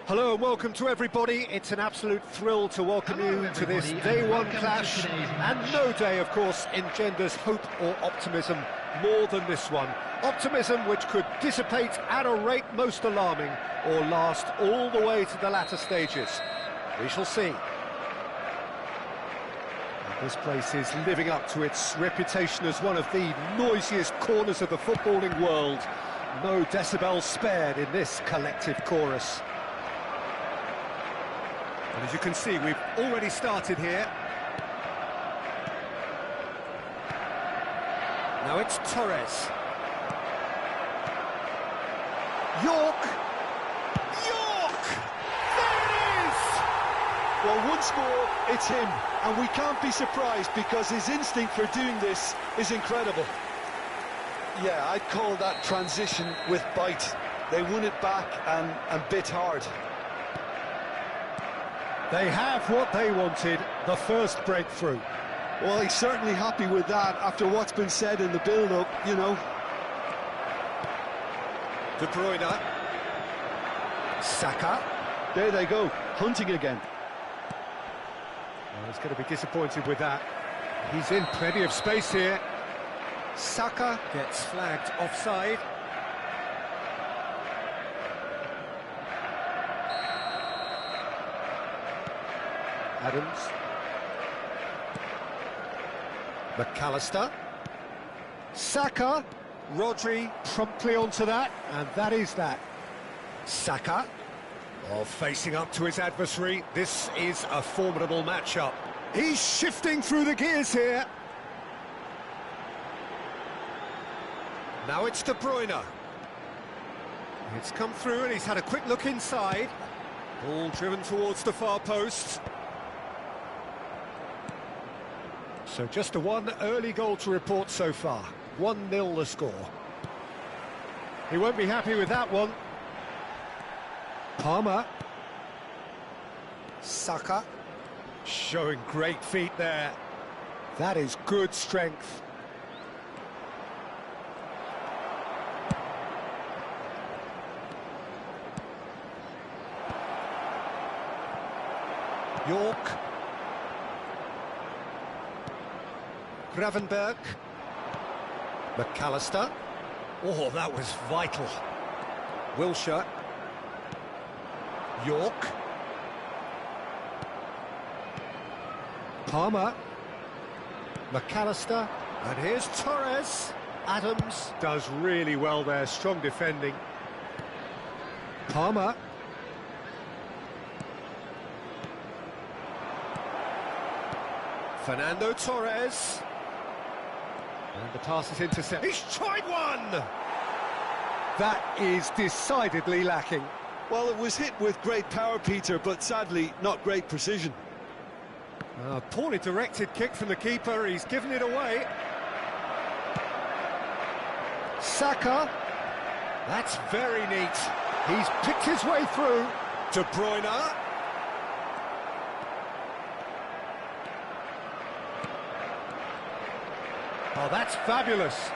Hello and welcome to everybody. It's an absolute thrill to welcome you to this day one clash, and no day, of course, engenders hope or optimism more than this one. Optimism which could dissipate at a rate most alarming or last all the way to the latter stages. We shall see. And this place is living up to its reputation as one of the noisiest corners of the footballing world. No decibels spared in this collective chorus. And as you can see, we've already started here. Now it's Torres. York! There it is! Well, once more, it's him, and we can't be surprised because his instinct for doing this is incredible. Yeah, I'd call that transition with bite. They won it back and bit hard. They have what they wanted, the first breakthrough. Well, he's certainly happy with that after what's been said in the build-up, you know. De Bruyne. Saka. There they go, hunting again. Well, he's going to be disappointed with that. He's in plenty of space here. Saka gets flagged offside. Adams. McAllister. Saka. Rodri promptly onto that, and that is that. Saka. Oh, facing up to his adversary. This is a formidable matchup. He's shifting through the gears here. Now it's De Bruyne. It's come through and he's had a quick look inside. Ball driven towards the far post. So just a one early goal to report so far. 1-0 the score. He won't be happy with that one. Palmer. Saka. Showing great feet there. That is good strength. York. Gravenberg. McAllister. Oh, that was vital. Wilshere. York. Palmer. McAllister. And here's Torres. Adams does really well there, strong defending. Palmer. Fernando Torres. And the pass is intercepted. He's tried one! That is decidedly lacking. Well, it was hit with great power, Peter, but sadly not great precision. A poorly directed kick from the keeper, he's given it away. Saka. That's very neat. He's picked his way through. De Bruyne. Oh, that's fabulous.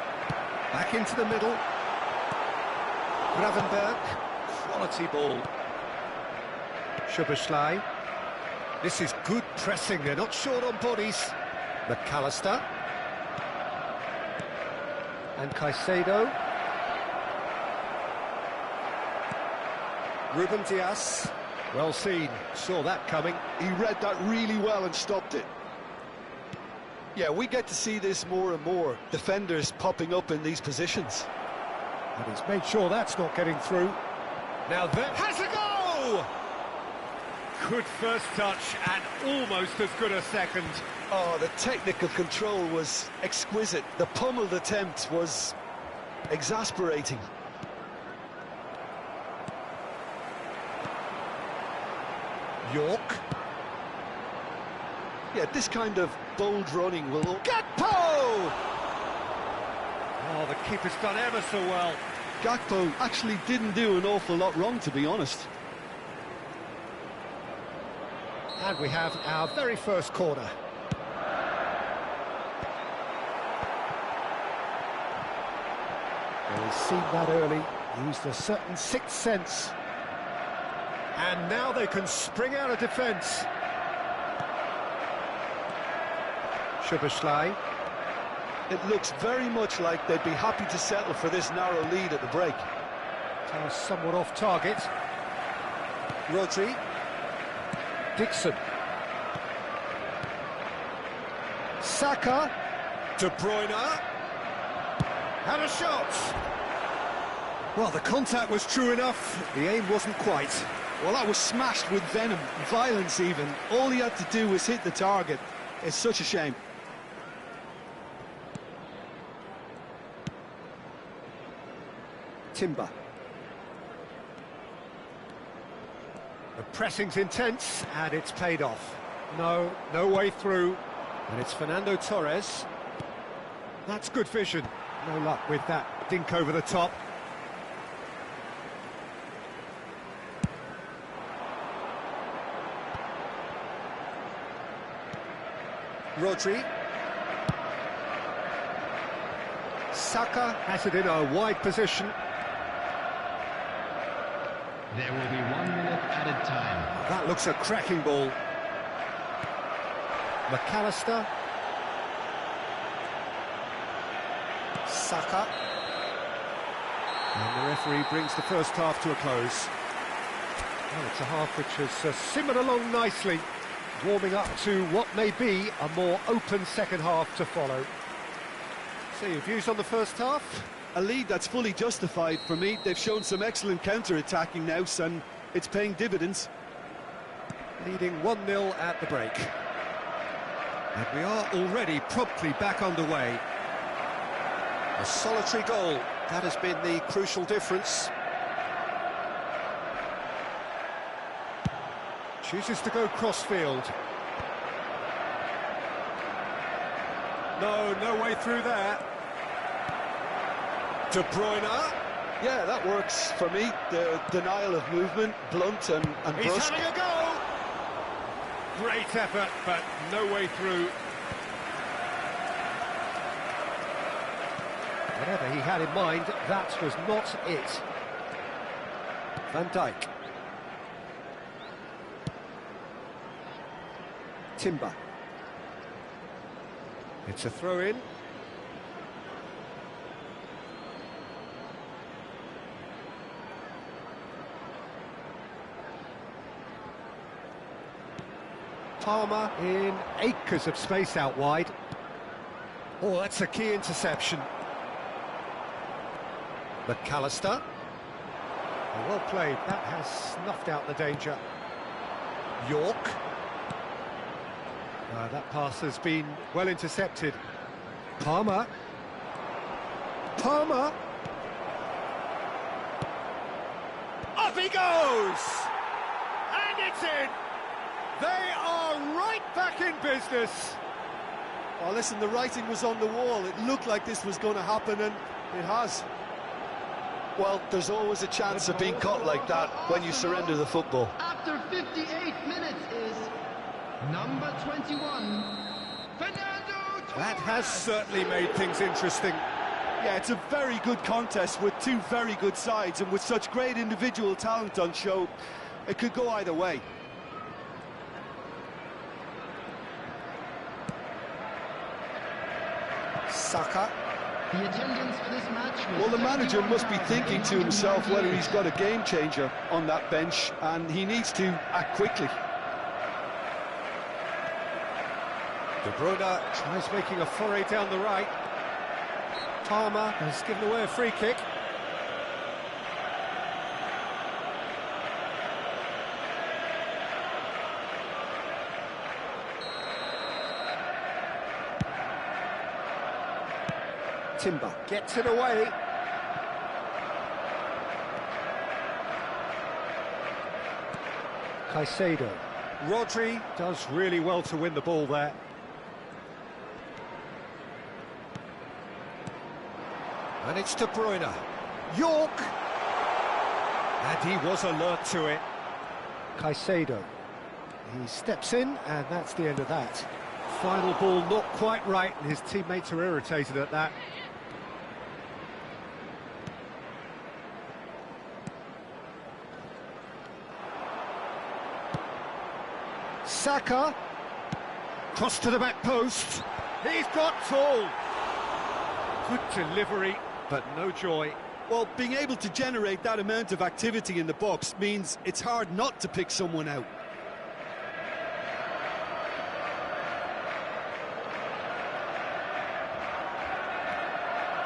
Back into the middle. Gravenberg. Quality ball. Szoboszlai. This is good pressing. They're not short on bodies. McAllister. And Caicedo. Ruben Dias. Well seen. Saw that coming. He read that really well and stopped it. Yeah, we get to see this more and more. Defenders popping up in these positions. And he's made sure that's not getting through. Now there has a go! Good first touch and almost as good a second. Oh, the technical control was exquisite. The pummeled attempt was exasperating. York. Yeah, this kind of bold running will... Gakpo! Oh, the keeper's done ever so well. Gakpo actually didn't do an awful lot wrong, to be honest. And we have our very first corner. Well, he's seen that early, used a certain sixth sense. And now they can spring out of defence. Szoboszlai. It looks very much like they'd be happy to settle for this narrow lead at the break. Somewhat off target. Rodri. Dixon. Saka. De Bruyne. Had a shot. Well, the contact was true enough. The aim wasn't quite. Well, that was smashed with venom, violence even. All he had to do was hit the target. It's such a shame. Timber. The pressing's intense, and it's paid off. No way through. And it's Fernando Torres. That's good vision. No luck with that dink over the top. Rodri. Saka has it in a wide position. There will be 1 minute added time. That looks a cracking ball. McAllister. Saka. And the referee brings the first half to a close. Well, it's a half which has simmered along nicely, warming up to what may be a more open second half to follow. So your views on the first half? A lead that's fully justified for me. They've shown some excellent counter-attacking now, and it's paying dividends. Leading 1-0 at the break. And we are already promptly back underway. A solitary goal, that has been the crucial difference. Chooses to go cross-field. No way through there. De Bruyne. Yeah, that works for me. The denial of movement, blunt and He's brusque. having a go! Great effort, but no way through. Whatever he had in mind, that was not it. Van Dijk. Timber. It's a throw-in. Palmer in acres of space out wide. Oh, that's a key interception. McAllister. Oh, well played. That has snuffed out the danger. York. That pass has been well intercepted. Palmer. Palmer. Up he goes! And it's in! They are right back in business. Oh, listen, the writing was on the wall. It looked like this was going to happen, and it has. Well, there's always a chance of being caught like that when you surrender the football. After 58 minutes is number 21, Fernando Torres. That has certainly made things interesting. Yeah, it's a very good contest with two very good sides, and with such great individual talent on show, it could go either way. Saka. The attendance for this match was Well, the manager must be thinking to himself whether he's got a game changer on that bench, and he needs to act quickly. De Bruyne tries making a foray down the right. Palmer has given away a free kick. Timber gets it away. Caicedo. Rodri does really well to win the ball there. And it's De Bruyne. York! And he was alert to it. Caicedo. He steps in, and that's the end of that. Final ball not quite right, and his teammates are irritated at that. Saka. Cross to the back post. He's got full. Good delivery, but no joy. Well, being able to generate that amount of activity in the box means it's hard not to pick someone out.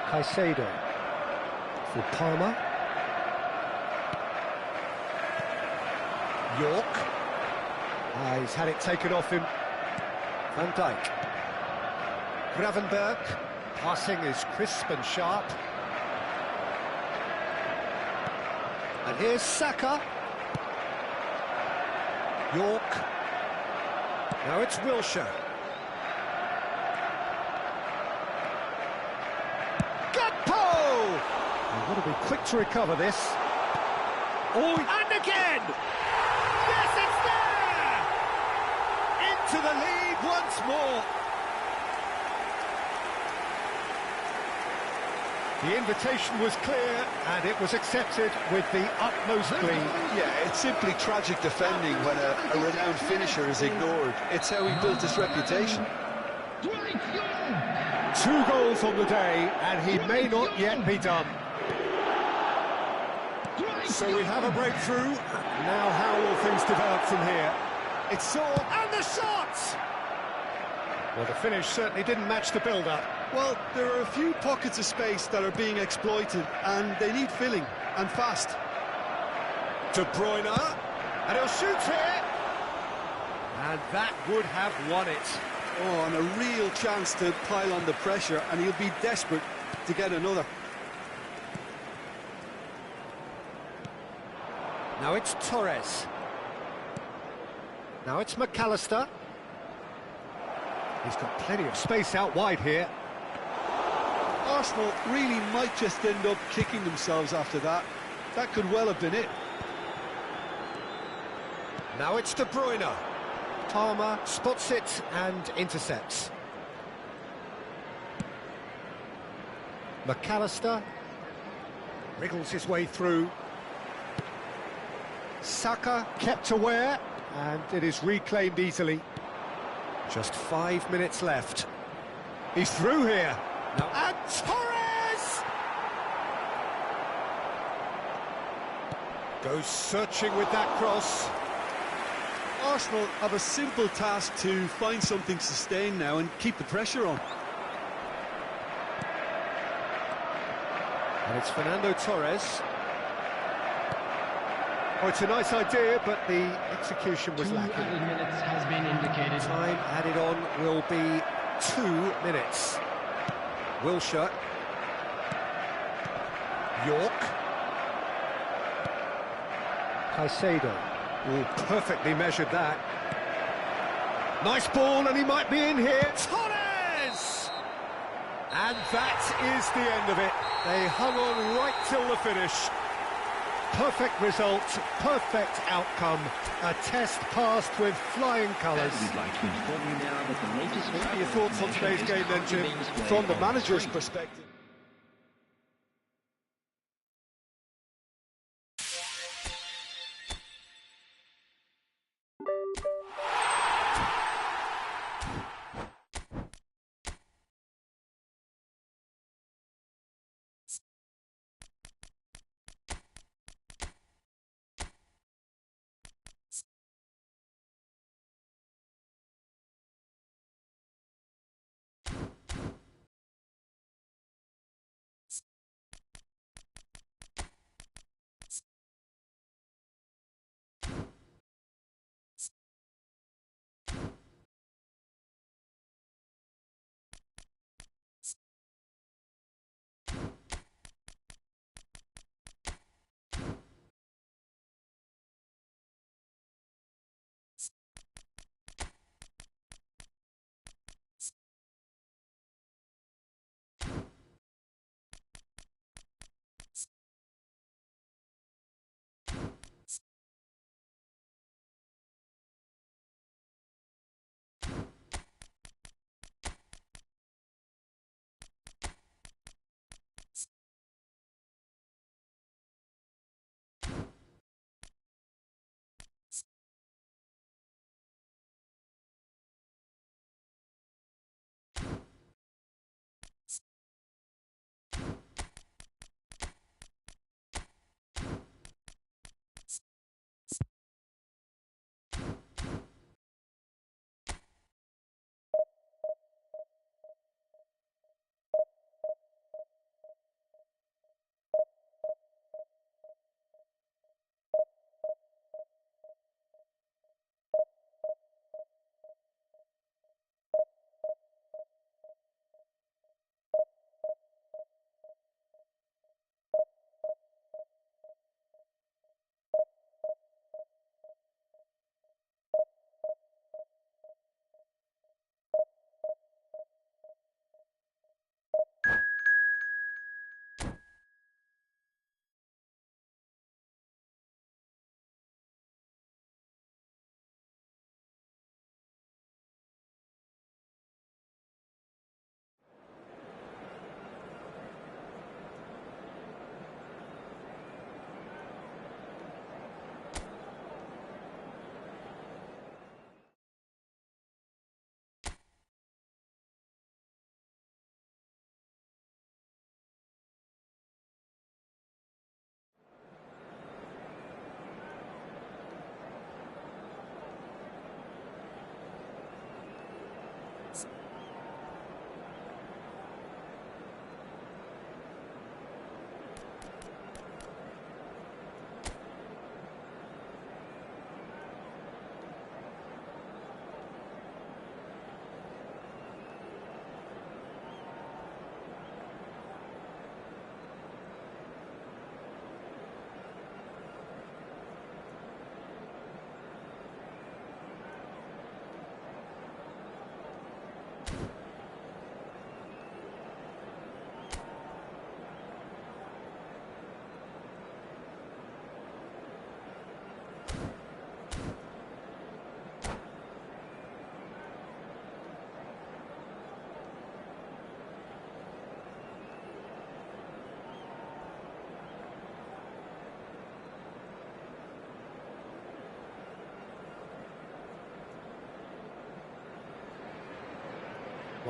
Caicedo for Palmer. York. He's had it taken off him. Van Dijk. Gravenberg. Passing is crisp and sharp. And here's Saka. York. Now it's Wilshere. You've got to be quick to recover this. Oh, and again! Yes, it's there! Into the lead once more. The invitation was clear, and it was accepted with the utmost glee. Yeah, it's simply tragic defending when a renowned finisher is ignored. It's how he built his reputation. 2 goals on the day, and he may not yet be done. So we have a breakthrough. Now how will things develop from here? It's Saul, and the shot! Well, the finish certainly didn't match the build-up. Well, there are a few pockets of space that are being exploited, and they need filling, and fast. De Bruyne, and he'll shoot here! And that would have won it. Oh, and a real chance to pile on the pressure, and he'll be desperate to get another. Now it's Torres. Now it's McAllister. He's got plenty of space out wide here. Arsenal really might just end up kicking themselves after that. That could well have been it. Now it's De Bruyne. Palmer spots it and intercepts. McAllister wriggles his way through. Saka kept aware, and it is reclaimed easily. Just 5 minutes left. He's through here. Now, and Torres! Goes searching with that cross. Arsenal have a simple task to find something sustained now and keep the pressure on. And it's Fernando Torres. Oh, it's a nice idea, but the execution was 2 lacking. added minutes has been indicated. Time added on will be 2 minutes. Wilshere. York. Caicedo. Oh, perfectly measured that. Nice ball, and he might be in here. Torres! And that is the end of it. They hung on right till the finish. Perfect result, perfect outcome. A test passed with flying colours. We'd like to inform you now that the latest... What are your thoughts on today's game then, Jim? From the manager's perspective.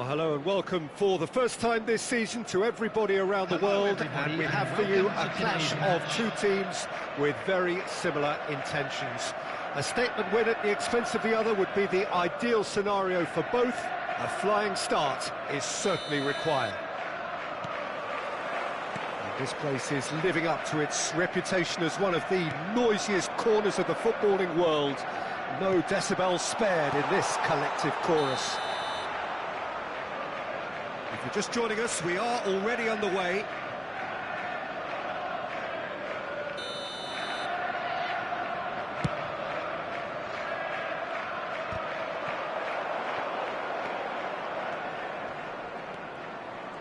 Well, hello and welcome for the first time this season to everybody around the world, and we have for you a clash of two teams with very similar intentions. A statement win at the expense of the other would be the ideal scenario for both. A flying start is certainly required. And this place is living up to its reputation as one of the noisiest corners of the footballing world. No decibels spared in this collective chorus. If you're just joining us, we are already underway.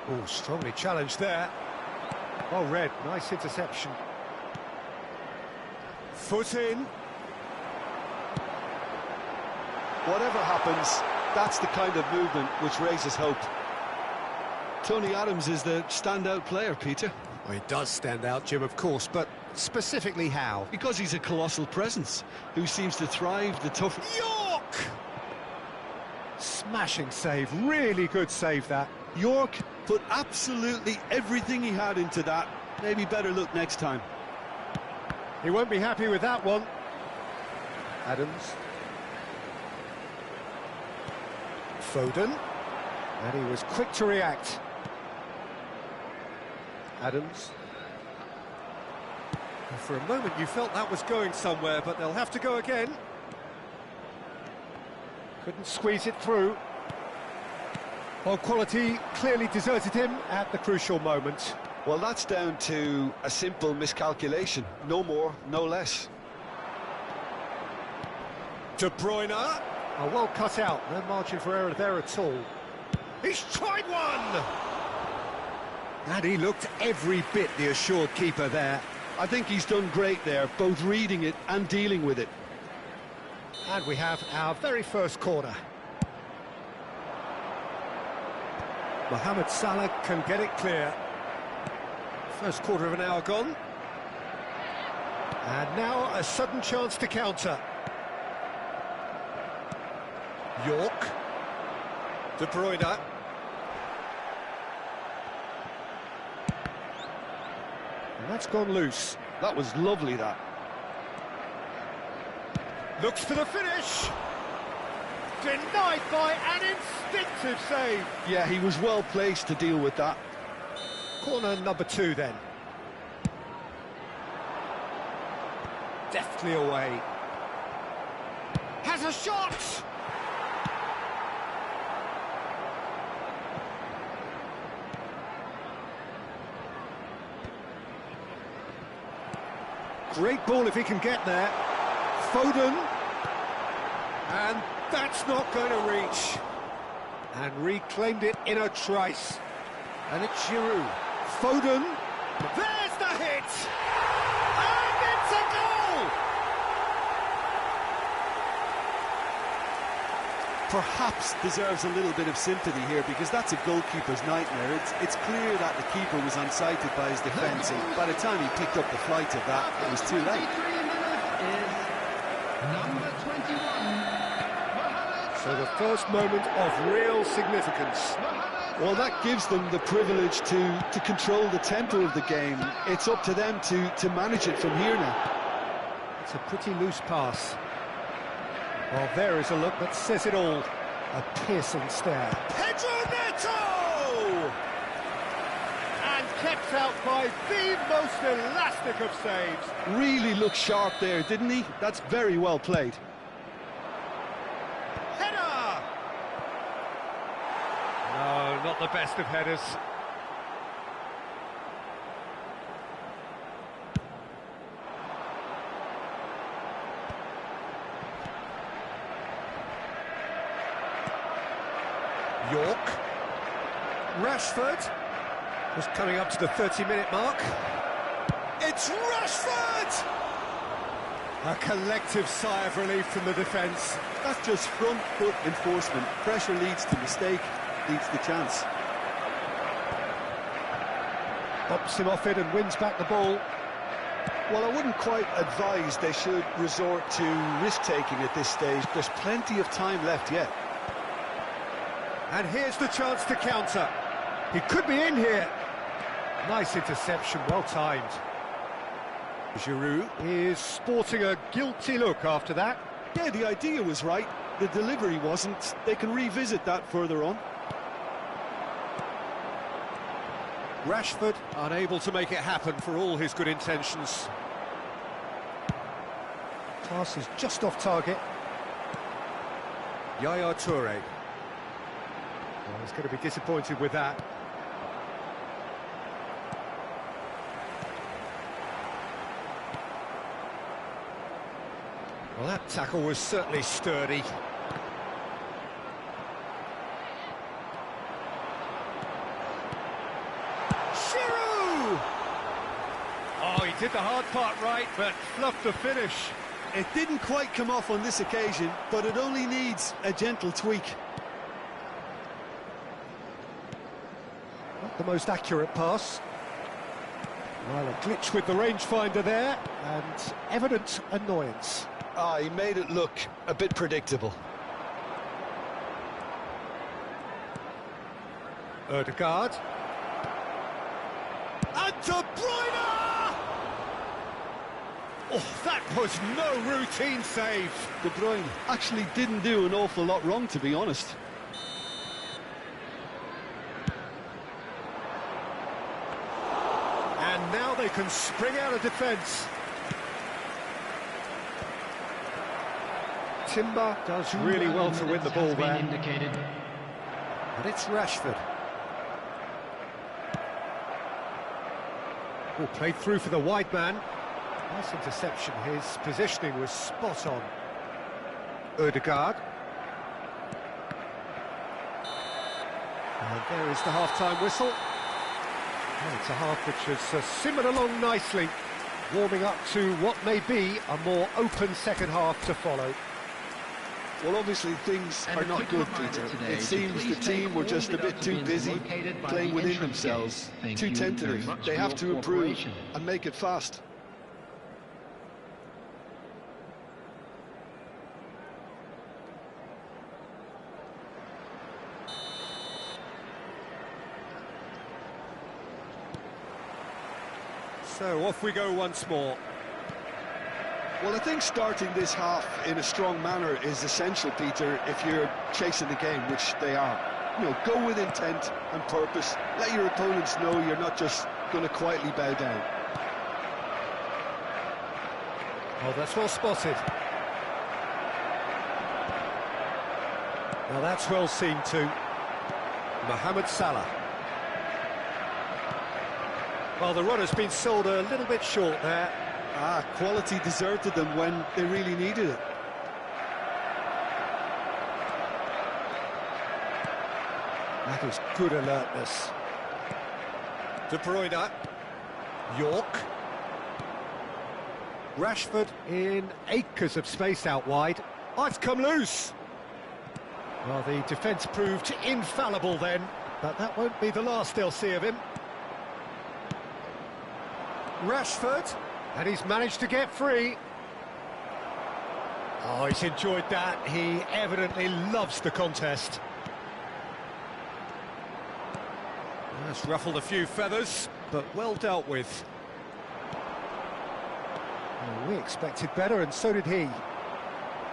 Oh, strongly challenged there. Well read, nice interception. Foot in. Whatever happens, that's the kind of movement which raises hope. Tony Adams is the standout player, Peter. Well, he does stand out, Jim, of course, but specifically how? Because he's a colossal presence who seems to thrive the tough... York! Smashing save, really good save that. York put absolutely everything he had into that. Maybe better look next time. He won't be happy with that one. Adams. Foden. And he was quick to react. Adams. And for a moment you felt that was going somewhere, but they'll have to go again. Couldn't squeeze it through. Well, quality clearly deserted him at the crucial moment. Well, that's down to a simple miscalculation. No more, no less. De Bruyne. Oh, well cut out. No margin for error there at all. He's tried one! And he looked every bit the assured keeper there. I think he's done great there, both reading it and dealing with it. And we have our very first corner. Mohamed Salah can get it clear. First quarter of an hour gone. And now a sudden chance to counter. York. De Bruyne. And that's gone loose. That was lovely, that. Looks for the finish. Denied by an instinctive save. Yeah, he was well placed to deal with that. Corner number 2 then. Deftly away. Has a shot! Great ball if he can get there. Foden. And that's not going to reach. And reclaimed it in a trice. And it's Giroud. Foden. There's the hit! And it's a goal! Perhaps deserves a little bit of sympathy here, because that's a goalkeeper's nightmare. It's clear that the keeper was unsighted by his defence, and by the time he picked up the flight of that, it was too late. Number 21. So the first moment of real significance. Well, that gives them the privilege to control the tempo of the game. It's up to them to manage it from here now. It's a pretty loose pass. Well, there is a look that says it all. A piercing stare. Pedro Neto! And kept out by the most elastic of saves. Really looked sharp there, didn't he? That's very well played. Header! No, not the best of headers. York. Rashford. Just coming up to the 30-minute mark. It's Rashford! A collective sigh of relief from the defence. That's just front foot enforcement. Pressure leads to mistake, leads to chance. Bops him off it and wins back the ball. Well, I wouldn't quite advise they should resort to risk-taking at this stage. There's plenty of time left yet. And here's the chance to counter. He could be in here. Nice interception, well timed. Giroud is sporting a guilty look after that. Yeah, the idea was right. The delivery wasn't. They can revisit that further on. Rashford unable to make it happen for all his good intentions. Pass is just off target. Yaya Toure. Well, he's going to be disappointed with that. Well, that tackle was certainly sturdy. Giroud! Oh, he did the hard part right, but fluffed the finish. It didn't quite come off on this occasion, but it only needs a gentle tweak. Not the most accurate pass. Well, a glitch with the rangefinder there, and evident annoyance. Ah, he made it look a bit predictable. Ødegaard. And De Bruyne! Oh, that was no routine save. De Bruyne actually didn't do an awful lot wrong, to be honest. And now they can spring out of defence. Timber does really well to win the ball there. And it's Rashford. Oh, played through for the wide man. Nice interception. His positioning was spot on. Ødegaard. And there is the half-time whistle. Well, it's a half which has simmered along nicely, warming up to what may be a more open second half to follow. Well, obviously things are not good, Peter. It seems the team were just a bit too busy playing within themselves, too tentative. They have to improve and make it fast. So off we go once more. Well, I think starting this half in a strong manner is essential, Peter, if you're chasing the game, which they are. You know, go with intent and purpose. Let your opponents know you're not just going to quietly bow down. Oh, that's well spotted. Now that's well seen too. Mohamed Salah. Well, the run has been sold a little bit short there. Ah, quality deserted them when they really needed it. That is good alertness. De Bruyne. York. Rashford in acres of space out wide. Oh, it's come loose. Well, the defence proved infallible then, but that won't be the last they'll see of him. Rashford, and he's managed to get free. Oh, he's enjoyed that. He evidently loves the contest. That's ruffled a few feathers, but well dealt with. Well, we expected better, and so did he.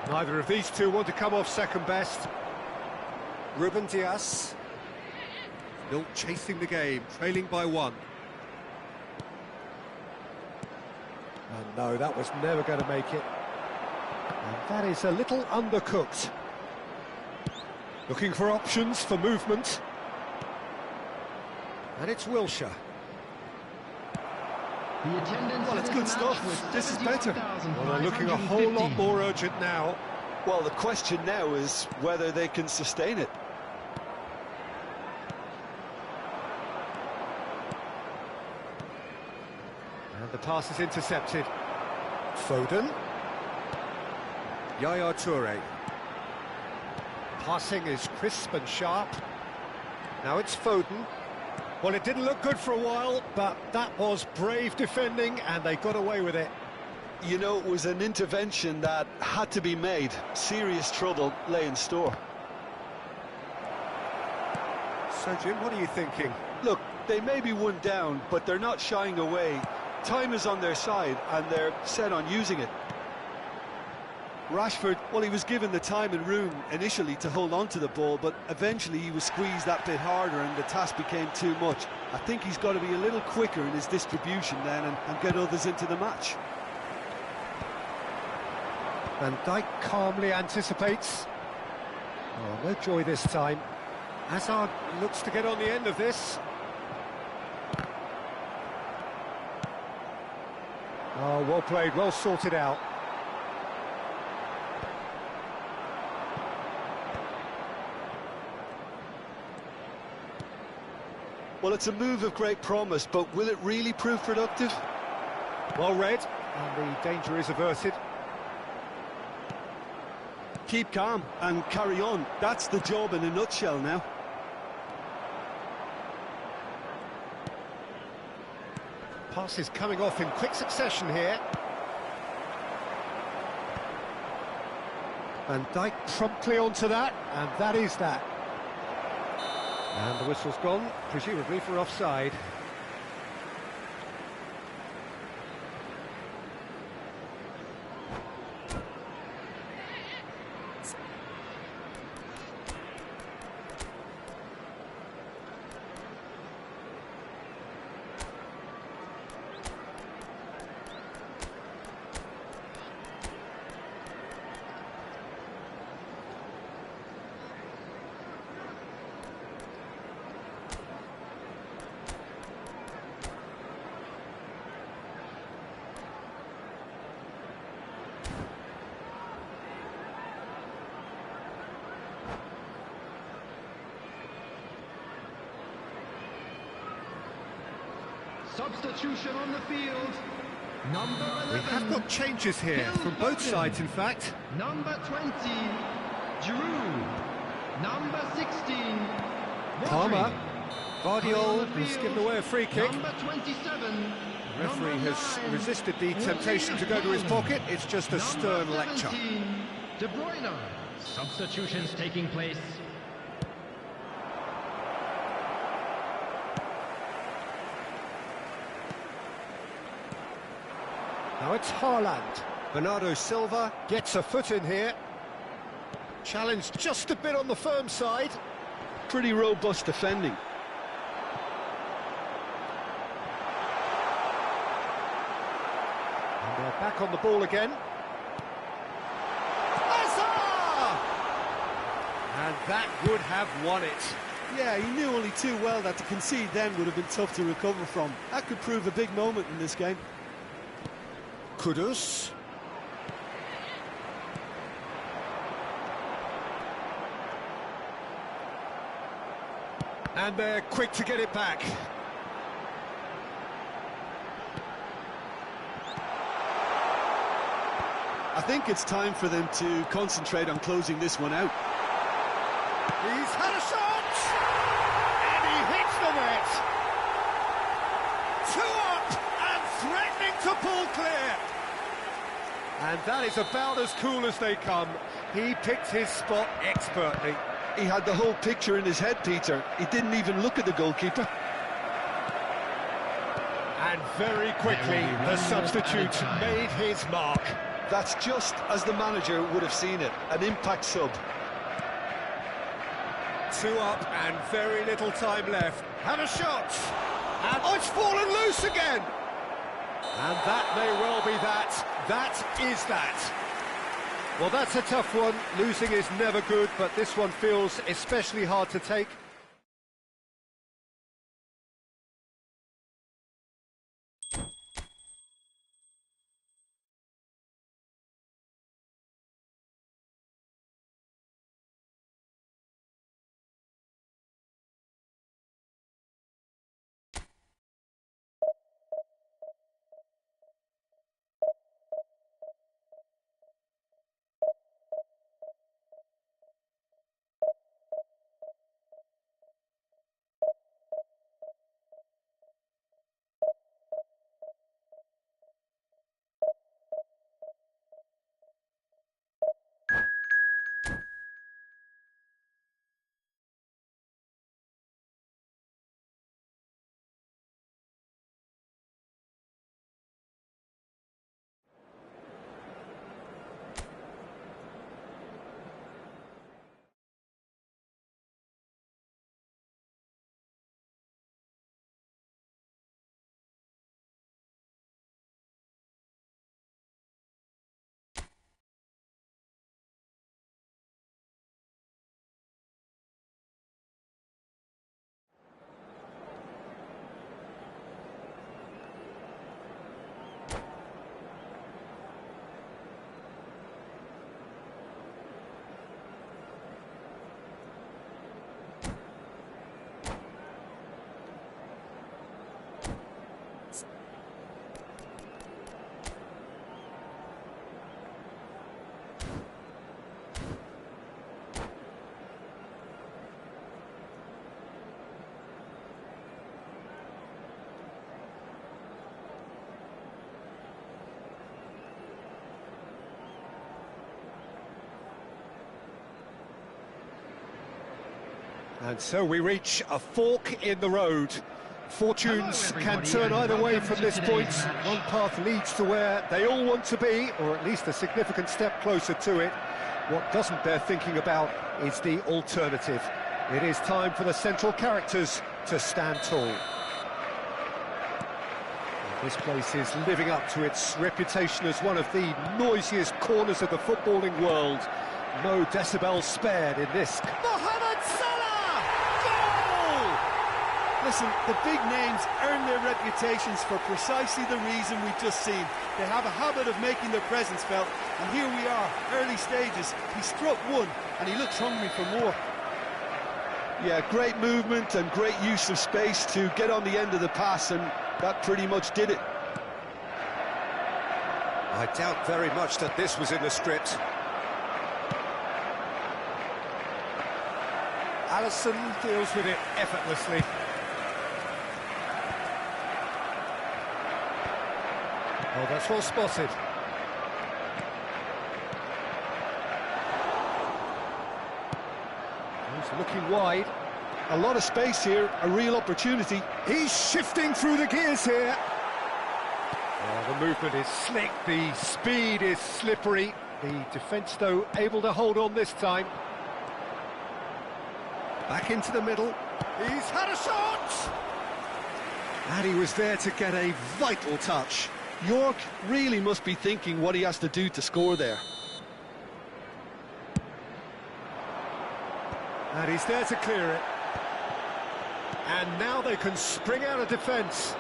Neither of these two want to come off second best. Ruben Dias. Still chasing the game, trailing by one. And no, that was never going to make it. And that is a little undercooked. Looking for options for movement. And it's Wilshere. Well, it's good stuff. This is better. Well, they're looking a whole lot more urgent now. Well, the question now is whether they can sustain it. And the pass is intercepted. Foden. Yaya Toure. Passing is crisp and sharp. Now it's Foden. Well, it didn't look good for a while, but that was brave defending, and they got away with it. You know, it was an intervention that had to be made. Serious trouble lay in store. So, Jim, what are you thinking? Look, they may be one down, but they're not shying away. Time is on their side, and they're set on using it. Rashford, well, he was given the time and room initially to hold on to the ball, but eventually he was squeezed that bit harder and the task became too much. I think he's got to be a little quicker in his distribution then and get others into the match. Van Dijk calmly anticipates. Oh, no joy this time. Hazard looks to get on the end of this. Oh, well played, well sorted out. Well, it's a move of great promise, but will it really prove productive? Well read, and the danger is averted. Keep calm and carry on. That's the job in a nutshell now. Passes coming off in quick succession here. Van Dijk promptly onto that, and that is that. And the whistle's gone, presumably for offside. Substitution on the field. Number 11. We have got changes here, from both sides in fact. Number 20, Giroud. Number 16, Palmer. Rodri. Guardiola has given away a free kick. Number 27. The referee has resisted the temptation to go to his pocket. It's just a stern lecture. De Bruyne. Substitutions taking place. Now it's Haaland. Bernardo Silva gets a foot in here. Challenged just a bit on the firm side. Pretty robust defending. And they're back on the ball again. Hazard! And that would have won it. Yeah, he knew only too well that to concede then would have been tough to recover from. That could prove a big moment in this game. Kudus. And they're quick to get it back. I think it's time for them to concentrate on closing this one out. He's had a shot! And he hits the net! 2 up and threatening to pull clear! And that is about as cool as they come. He picked his spot expertly. He had the whole picture in his head, Peter. He didn't even look at the goalkeeper. And very quickly, the substitute made his mark. That's just as the manager would have seen it, an impact sub. 2 up and very little time left. Have a shot! And oh, it's fallen loose again! And that may well be that. That is that. Well, that's a tough one. Losing is never good, but this one feels especially hard to take. And so we reach a fork in the road. Fortunes can turn either way from this point. One path leads to where they all want to be, or at least a significant step closer to it. What doesn't bear thinking about is the alternative. It is time for the central characters to stand tall. This place is living up to its reputation as one of the noisiest corners of the footballing world. No decibels spared in this. Mohamed Salah! Goal! Listen, the big names earn their reputations for precisely the reason we've just seen. They have a habit of making their presence felt, and here we are, early stages. He struck one, and he looks hungry for more. Yeah, great movement and great use of space to get on the end of the pass, and that pretty much did it. I doubt very much that this was in the script. Alisson deals with it effortlessly. Oh, that's well spotted. He's looking wide. A lot of space here, a real opportunity. He's shifting through the gears here. Oh, the movement is slick, the speed is slippery. The defence, though, able to hold on this time. Back into the middle. He's had a shot! And he was there to get a vital touch. York really must be thinking what he has to do to score there. And he's there to clear it. And now they can spring out of defence.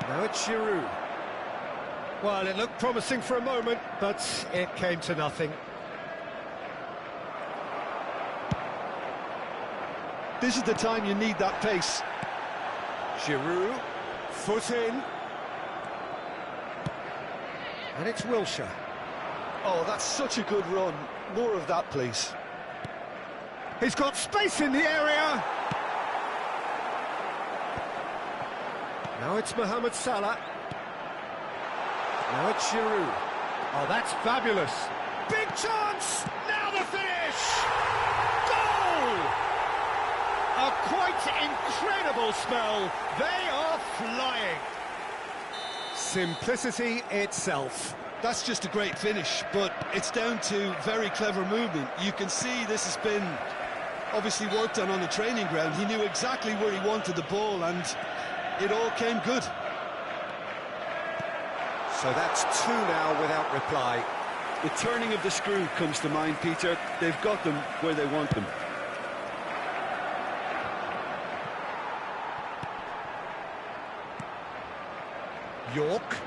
Now it's Giroud. Well, it looked promising for a moment, but it came to nothing. This is the time you need that pace. Giroud, foot in. And it's Wilshere. Oh, that's such a good run. More of that, please. He's got space in the area. Now it's Mohamed Salah. Now it's Giroud. Oh, that's fabulous. Big chance! Now the finish! Goal! A quite incredible spell. They are flying. Simplicity itself. That's just a great finish, but it's down to very clever movement. You can see this has been obviously worked on the training ground. He knew exactly where he wanted the ball, and it all came good. So that's two now without reply. The turning of the screw comes to mind, Peter. They've got them where they want them. York.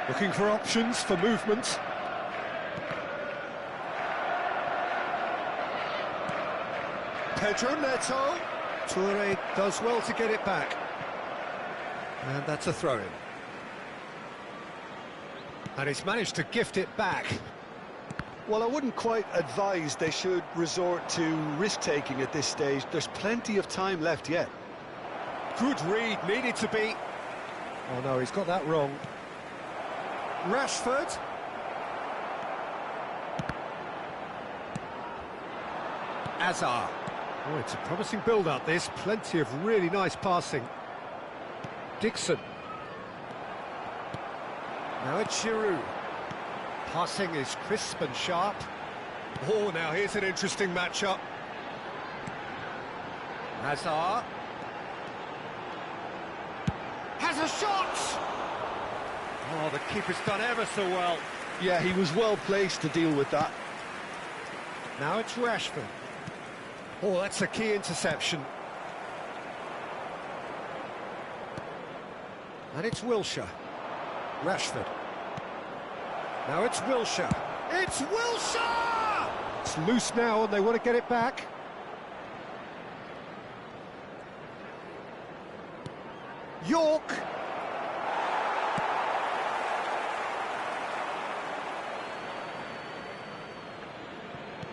Looking for options for movement. Pedro Neto. Toure does well to get it back. And that's a throw-in. And he's managed to gift it back. Well, I wouldn't quite advise they should resort to risk-taking at this stage. There's plenty of time left yet. Good read, needed to be. Oh no, he's got that wrong. Rashford. Hazard. Oh, it's a promising build-up, this. Plenty of really nice passing. Dixon. Now it's Giroud. Passing is crisp and sharp. Oh, now here's an interesting matchup. Hazard. Has a shot! Oh, the keeper's done ever so well. Yeah, he was well placed to deal with that. Now it's Rashford. Oh, that's a key interception. And it's Wilshere. Rashford. Now it's Wilshere. It's Wilshere! It's loose now and they want to get it back. York.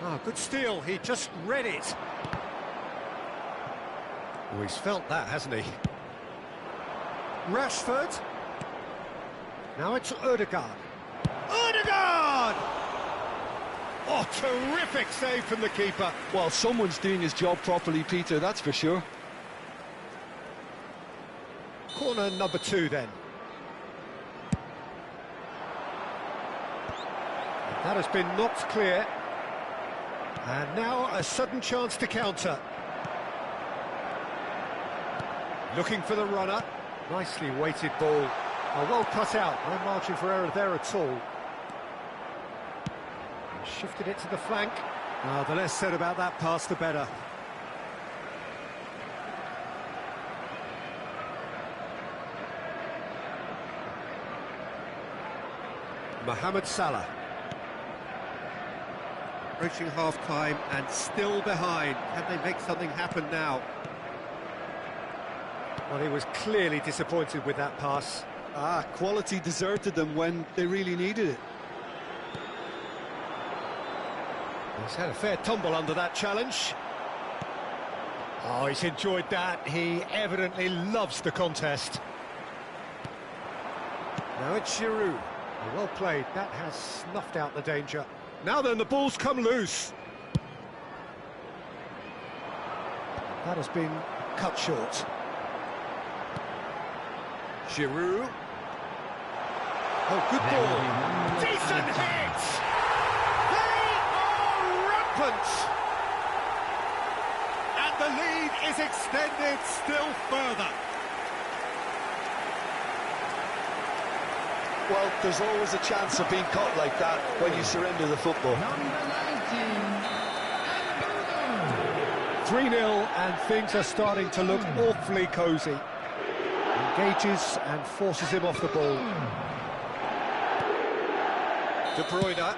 Oh, good steal. He just read it. Oh, he's felt that, hasn't he? Rashford. Now it's Ødegaard. Ødegaard! Oh, terrific save from the keeper. Well, someone's doing his job properly, Peter, that's for sure. Corner number 2 then. That has been knocked clear. And now a sudden chance to counter. Looking for the runner. Nicely weighted ball. Well cut out, no margin for error there at all. Shifted it to the flank. The less said about that pass, the better. Mohamed Salah. Approaching half-time and still behind. Can they make something happen now? Well, he was clearly disappointed with that pass. Quality deserted them when they really needed it. He's had a fair tumble under that challenge. Oh, he's enjoyed that. He evidently loves the contest. Now it's Giroud. Well played. That has snuffed out the danger. Now then, the ball's come loose. That has been cut short. Giroud. Oh, good ball. Decent hit! They are rampant! And the lead is extended still further. Well, there's always a chance of being caught like that when you surrender the football. Number 19, 3-0 and things are starting to look awfully cosy. Engages and forces him off the ball. De Bruyne.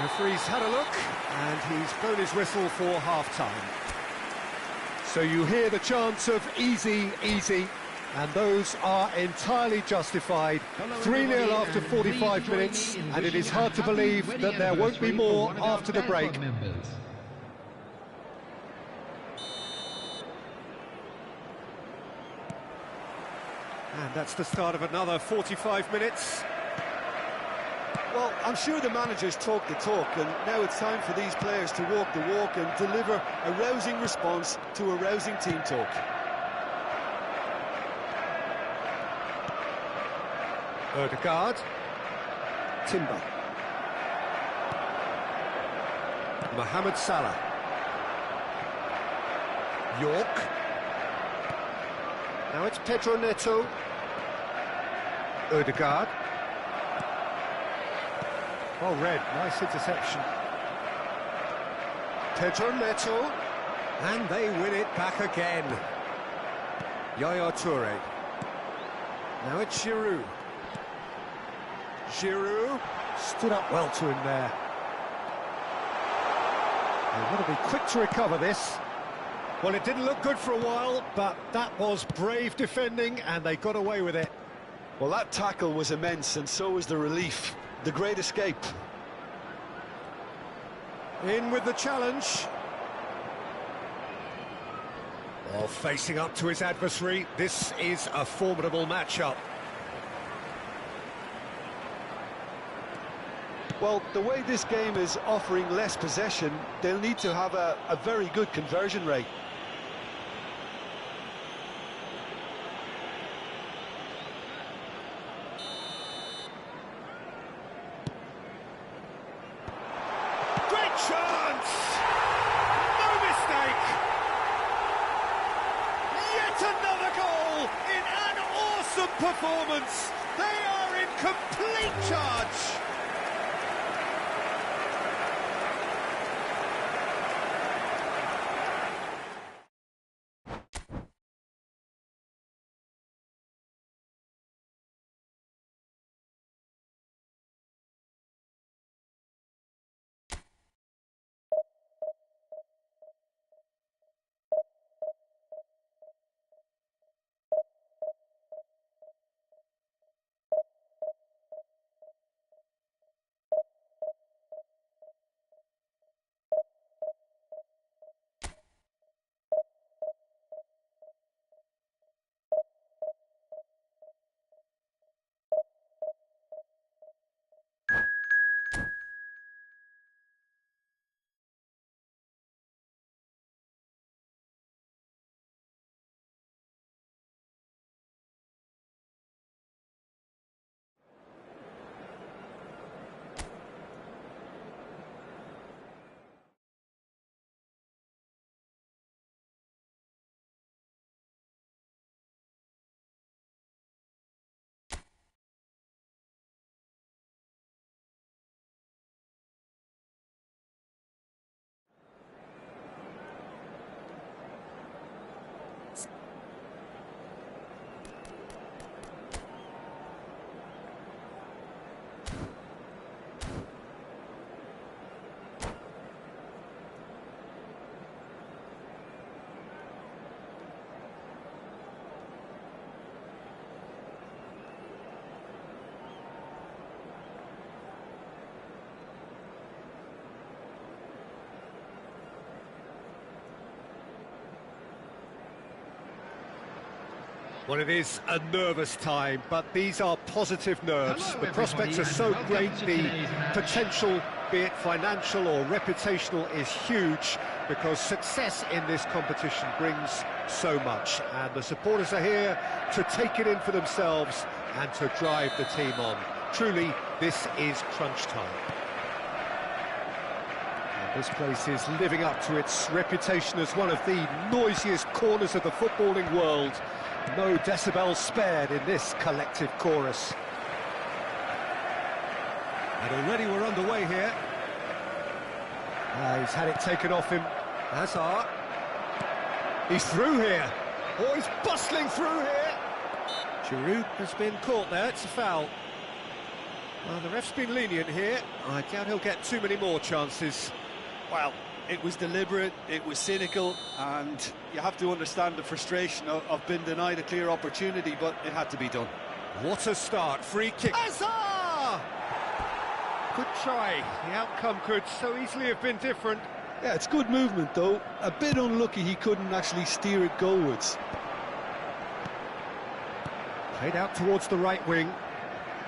Referee's had a look and he's blown his whistle for half-time. So you hear the chants of easy, easy, and those are entirely justified. 3-0 after 45 minutes, and it is hard to believe that there won't be more after the break. And that's the start of another 45 minutes. Well, I'm sure the managers talk the talk, and now it's time for these players to walk the walk and deliver a rousing response to a rousing team talk. Odegaard. Timber. Mohamed Salah. York. Now it's Pedro Neto. Odegaard. Well read, nice interception. Pedro Neto. And they win it back again. Yaya Toure. Now it's Giroud. Giroud stood up well to him there. They want to be quick to recover this. Well, it didn't look good for a while, but that was brave defending, and they got away with it. Well, that tackle was immense, and so was the relief. The great escape. In with the challenge. Well, facing up to his adversary, this is a formidable matchup. Well, the way this game is offering less possession, they'll need to have a very good conversion rate. Great chance! No mistake! Yet another goal in an awesome performance! They are in complete charge! Well, it is a nervous time, but these are positive nerves. The prospects are so great, the potential, be it financial or reputational, is huge, because success in this competition brings so much. And the supporters are here to take it in for themselves and to drive the team on. Truly, this is crunch time. And this place is living up to its reputation as one of the noisiest corners of the footballing world. No decibels spared in this collective chorus. And already we're underway here. He's had it taken off him. Hazard. He's through here. Oh, he's bustling through here. Giroud has been caught there. It's a foul. Well, the ref's been lenient here. I doubt he'll get too many more chances. Well, it was deliberate, it was cynical, and you have to understand the frustration of being denied a clear opportunity, but it had to be done. What a start. Free kick. Hazard! Good try. The outcome could so easily have been different. Yeah, it's good movement, though. A bit unlucky he couldn't actually steer it goalwards. Played out towards the right wing.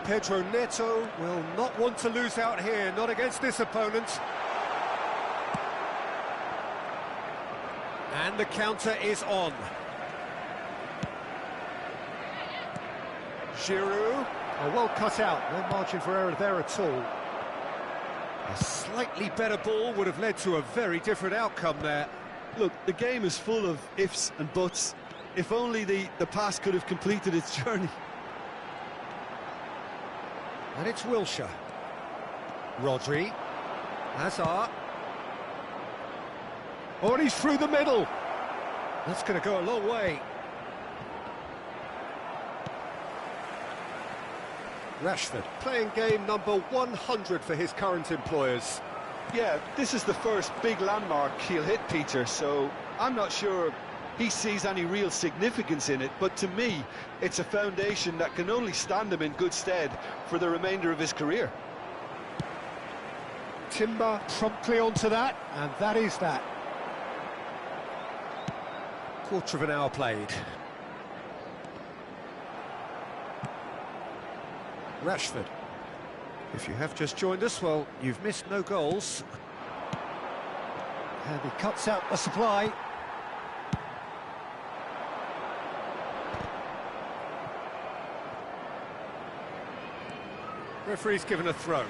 Pedro Neto will not want to lose out here, not against this opponent. And the counter is on. Giroud. Oh, well cut out. No margin for error there at all. A slightly better ball would have led to a very different outcome there. Look, the game is full of ifs and buts. If only the pass could have completed its journey. And it's Wilshere. Rodri. Hazard. Oh, and he's through the middle. That's going to go a long way. Rashford, playing game number 100 for his current employers. Yeah, this is the first big landmark he'll hit, Peter, so I'm not sure he sees any real significance in it, but to me, it's a foundation that can only stand him in good stead for the remainder of his career. Timber promptly onto that, and that is that. Quarter of an hour played. Rashford. If you have just joined us, well, you've missed no goals. And he cuts out the supply. Referee's given a throw.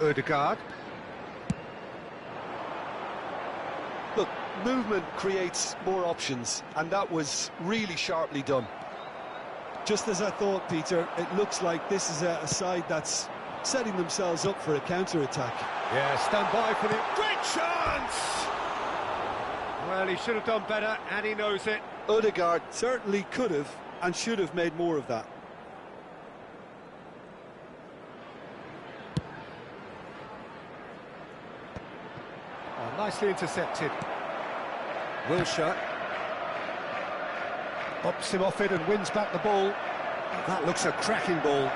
Odegaard. Look, movement creates more options, and that was really sharply done. Just as I thought, Peter, it looks like this is a side that's setting themselves up for a counter-attack. Yeah, stand by for the... Great chance! Well, he should have done better, and he knows it. Odegaard certainly could have and should have made more of that. Oh, nicely intercepted. Wilshere bops him off it and wins back the ball. That looks a cracking ball.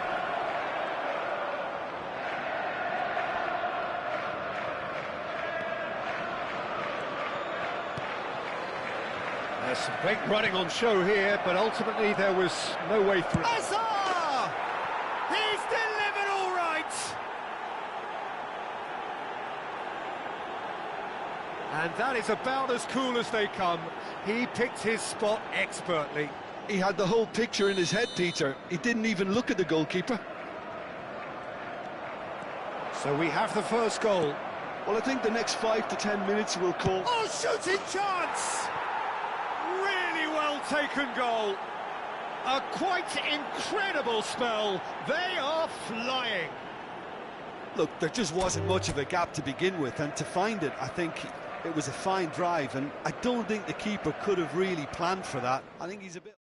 There's some great running on show here, but ultimately there was no way through. Hazard! He's delivered all right! And that is about as cool as they come. He picked his spot expertly. He had the whole picture in his head, Peter. He didn't even look at the goalkeeper. So we have the first goal. Well, I think the next 5 to 10 minutes will call... Oh, shooting chance! Really well taken goal. A quite incredible spell. They are flying. Look, there just wasn't much of a gap to begin with, and to find it, I think it was a fine drive, and I don't think the keeper could have really planned for that. I think he's a bit...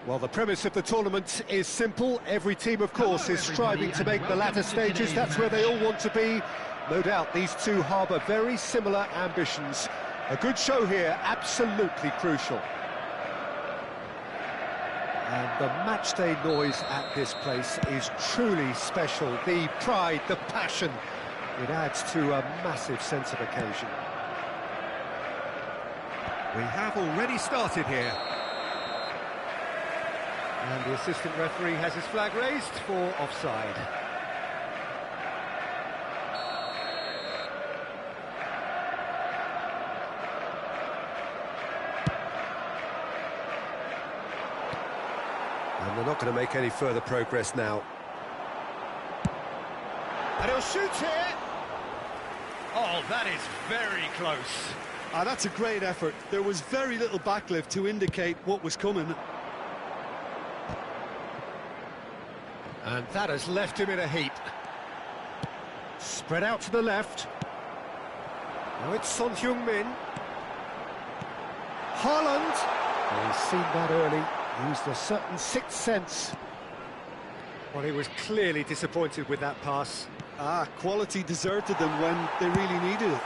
Well, the premise of the tournament is simple. Every team, of course, is striving to make the latter stages. That's where they all want to be. No doubt these two harbour very similar ambitions. A good show here, absolutely crucial. And the matchday noise at this place is truly special. The pride, the passion, it adds to a massive sense of occasion. We have already started here. And the assistant referee has his flag raised for offside. And they're not going to make any further progress now. And he'll shoot here. Oh, that is very close. That's a great effort. There was very little backlift to indicate what was coming. And that has left him in a heap. Spread out to the left. Now it's Son Heung-min. Haaland. Oh, he's seen that early. Used a certain sixth sense. Well, he was clearly disappointed with that pass. Quality deserted them when they really needed it.